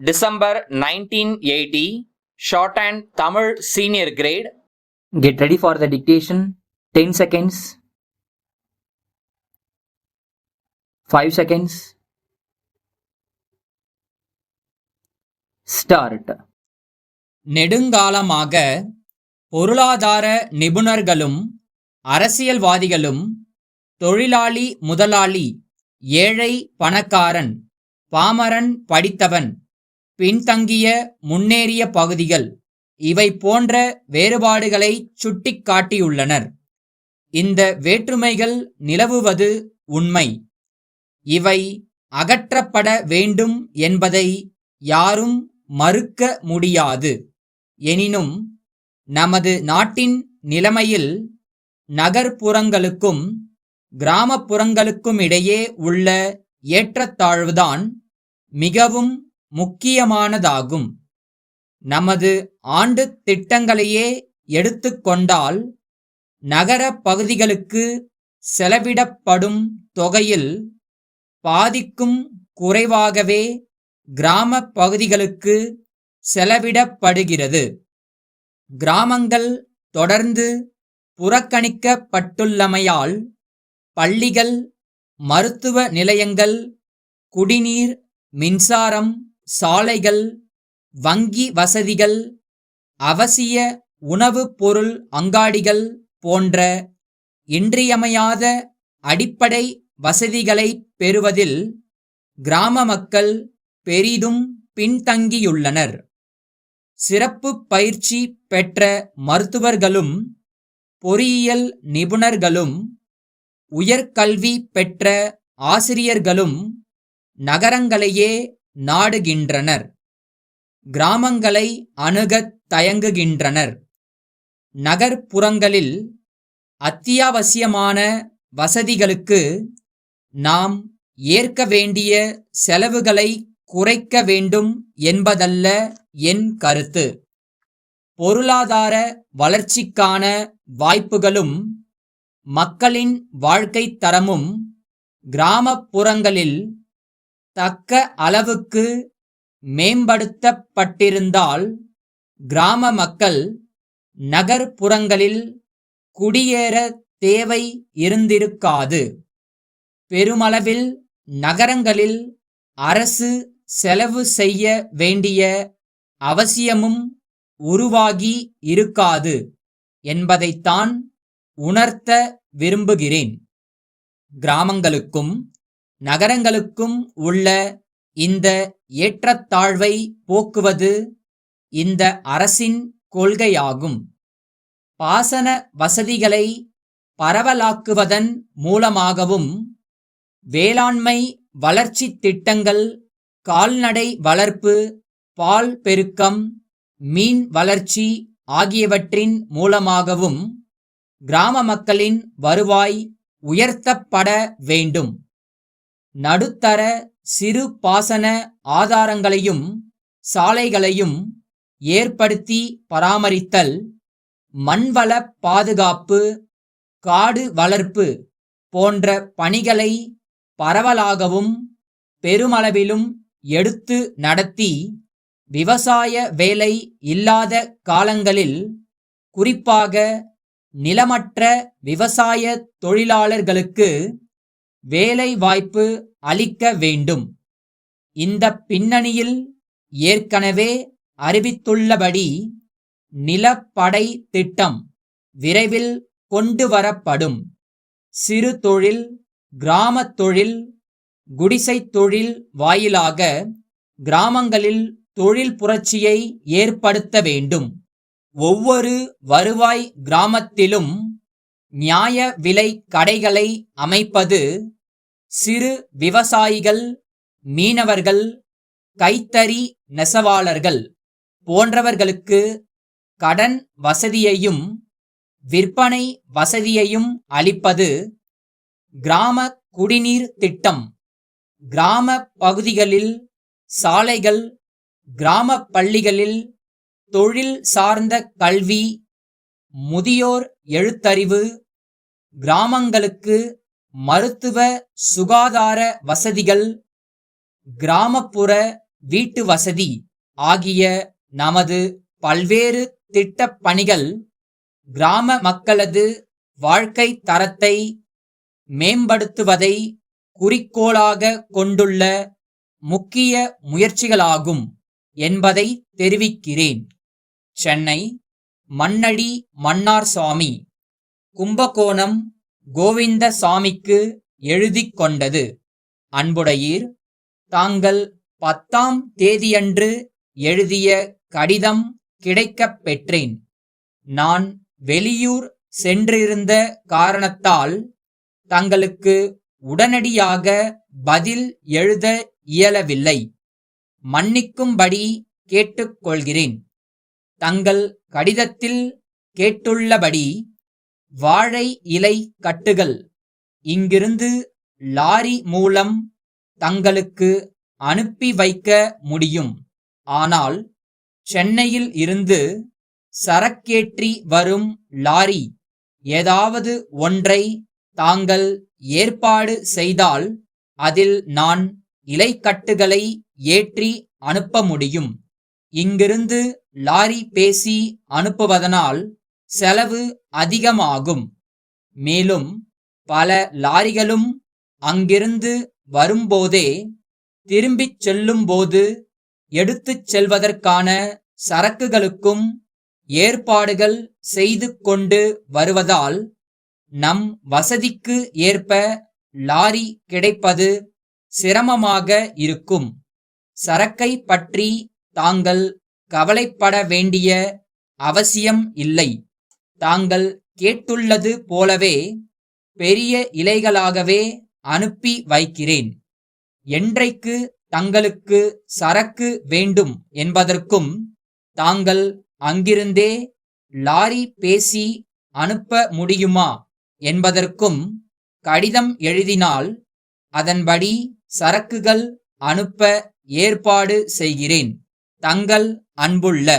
December 1980, shorthand Tamil senior grade. Get ready for the dictation. 10 seconds. 5 seconds. Start. நெடுங்காலமாக பொருளாதார நிபுணர்களும் அரசியல்வாதிகளும் தொழிலாளி முதலாளி, ஏழை பணக்காரன், பாமரன் படித்தவன், பின்தங்கிய முன்னேறிய பகுதிகள் இவை போன்ற வேறுபாடுகளை சுட்டிக்காட்டியுள்ளனர். இந்த வேற்றுமைகள் நிலவுவது உண்மை. இவை அகற்றப்பட வேண்டும் என்பதை யாரும் மறுக்க முடியாது. எனினும் நமது நாட்டின் நிலைமையில் நகர்ப்புறங்களுக்கும் கிராமப்புறங்களுக்குமிடையே உள்ள ஏற்றத்தாழ்வுதான் மிகவும் முக்கியமானதாகும். நமது ஆண்டு திட்டங்களையே எடுத்துக்கொண்டால் நகர பகுதிகளுக்கு செலவிடப்படும் தொகையில் பாதிக்கும் குறைவாகவே கிராம பகுதிகளுக்கு செலவிடப்படுகிறது. கிராமங்கள் தொடர்ந்து புறக்கணிக்கப்பட்டுள்ளமையால் பள்ளிகள், மருத்துவ நிலையங்கள், குடிநீர், மின்சாரம், சாலைகள், வங்கி வசதிகள், அவசிய உணவுப் பொருள் அங்காடிகள் போன்ற இன்றியமையாத அடிப்படை வசதிகளை பெறுவதில் கிராம மக்கள் பெரிதும் பின்தங்கியுள்ளனர். சிறப்பு பயிற்சி பெற்ற மருத்துவர்களும் பொறியியல் நிபுணர்களும் உயர்கல்வி பெற்ற ஆசிரியர்களும் நகரங்களையே நாடுகின்றனர். கிராமங்களை அணுகத் தயங்குகின்றனர். நகர்ப்புறங்களில் அத்தியாவசியமான வசதிகளுக்கு நாம் ஏற்க வேண்டிய செலவுகளை குறைக்க வேண்டும் என்பதல்ல என் கருத்து. பொருளாதார வளர்ச்சிக்கான வாய்ப்புகளும் மக்களின் வாழ்க்கைத் தரமும் கிராமப்புறங்களில் தக்க அளவுக்கு மேம்படுத்தப்பட்டிருந்தால் கிராம மக்கள் நகர்ப்புறங்களில் குடியேற தேவை இருந்திருக்காது. பெருமளவில் நகரங்களில் அரசு செலவு செய்ய வேண்டிய அவசியமும் உருவாகி இருக்காது என்பதைத்தான் உணர்த்த விரும்புகிறேன். கிராமங்களுக்கும் நகரங்களுக்கும் உள்ள இந்த ஏற்றத்தாழ்வை போக்குவது இந்த அரசின் கொள்கையாகும். பாசன வசதிகளை பரவலாக்குவதன் மூலமாகவும் வேளாண்மை வளர்ச்சி திட்டங்கள், கால்நடை வளர்ப்பு, பால் பெருக்கம், மீன் வளர்ச்சி ஆகியவற்றின் மூலமாகவும் கிராம மக்களின் வருவாய் உயர்த்தப்பட வேண்டும். நடுத்தர சிறு பாசன ஆதாரங்களையும் சாலைகளையும் ஏற்படுத்தி பராமரித்தல், மண்வள பாதுகாப்பு, காடு வளர்ப்பு போன்ற பணிகளை பரவலாகவும் பெருமளவிலும் எடுத்து நடத்தி விவசாய வேலை இல்லாத காலங்களில் குறிப்பாக நிலமற்ற விவசாய தொழிலாளர்களுக்கு வேலை வாய்ப்பு அளிக்க வேண்டும். இந்த பின்னணியில் ஏற்கனவே அறிவித்துள்ளபடி நிலப்படை திட்டம் விரைவில் கொண்டு வரப்படும். சிறு தொழில், கிராம தொழில், குடிசை தொழில் வாயிலாக கிராமங்களில் தொழில் புரட்சியை ஏற்படுத்த வேண்டும். ஒவ்வொரு வருவாய் கிராமத்திலும் நியாய விலை கடைகளை அமைப்பது சிறு விவசாயிகள், மீனவர்கள், கைத்தறி நெசவாளர்கள் போன்றவர்களுக்கு கடன் வசதியையும் விற்பனை வசதியையும் அளிப்பது. கிராம குடிநீர் திட்டம், கிராம பகுதிகளில் சாலைகள், கிராம பள்ளிகளில் தொழில் சார்ந்த கல்வி, முதியோர் எழுத்தறிவு, கிராமங்களுக்கு மருத்துவ சுகாதார வசதிகள், கிராமப்புற வீட்டு வசதி ஆகிய நமது பல்வேறு திட்டப் பணிகள் கிராம மக்களது வாழ்க்கை தரத்தை மேம்படுத்துவதை குறிக்கோளாக கொண்டுள்ள முக்கிய முயற்சிகளாகும் என்பதை தெரிவிக்கிறேன். சென்னை, மண்ணடி மன்னார்சாமி, கும்பகோணம் கோவிந்தசாமிக்கு எழுதிக் கொண்டது. அன்புடையீர், தாங்கள் 10ஆம் தேதியன்று எழுதிய கடிதம் கிடைக்கப் பெற்றேன். நான் வெளியூர் சென்றிருந்த காரணத்தால் தங்களுக்கு உடனடியாக பதில் எழுத இயலவில்லை. மன்னிக்கும்படி கேட்டுக்கொள்கிறேன். தங்கள் கடிதத்தில் கேட்டுள்ளபடி வாழை இலை கட்டுகள் இங்கிருந்து லாரி மூலம் தங்களுக்கு அனுப்பி வைக்க முடியும். ஆனால் சென்னையில் இருந்து சரக்கேற்றி வரும் லாரி ஏதாவது ஒன்றை தாங்கள் ஏற்பாடு செய்தால் அதில் நான் இலைக்கட்டுகளை ஏற்றி அனுப்ப முடியும். இங்கிருந்து லாரி பேசி அனுப்புவதனால் செலவு அதிகமாகும். மேலும் பல லாரிகளும் அங்கிருந்து வரும்போதே திரும்பிச் செல்லும்போது எடுத்துச் செல்வதற்கான சரக்குகளுக்கும் ஏற்பாடுகள் செய்து கொண்டு வருவதால் நம் வசதிக்கு ஏற்ப லாரி கிடைப்பது சிரமமாக இருக்கும். சரக்கை பற்றி தாங்கள் கவலைப்பட வேண்டிய அவசியம் இல்லை. தாங்கள் கேட்டுள்ளது போலவே பெரிய இலைகளாகவே அனுப்பி வைக்கிறேன். என்றைக்கு தங்களுக்கு சரக்கு வேண்டும் என்பதற்கும் தாங்கள் அங்கிருந்தே லாரி பேசி அனுப்ப முடியுமா என்பதற்கும் கடிதம் எழுதினால் அதன்படி சரக்குகள் அனுப்ப ஏற்பாடு செய்கிறேன். தங்கள் அன்புள்ள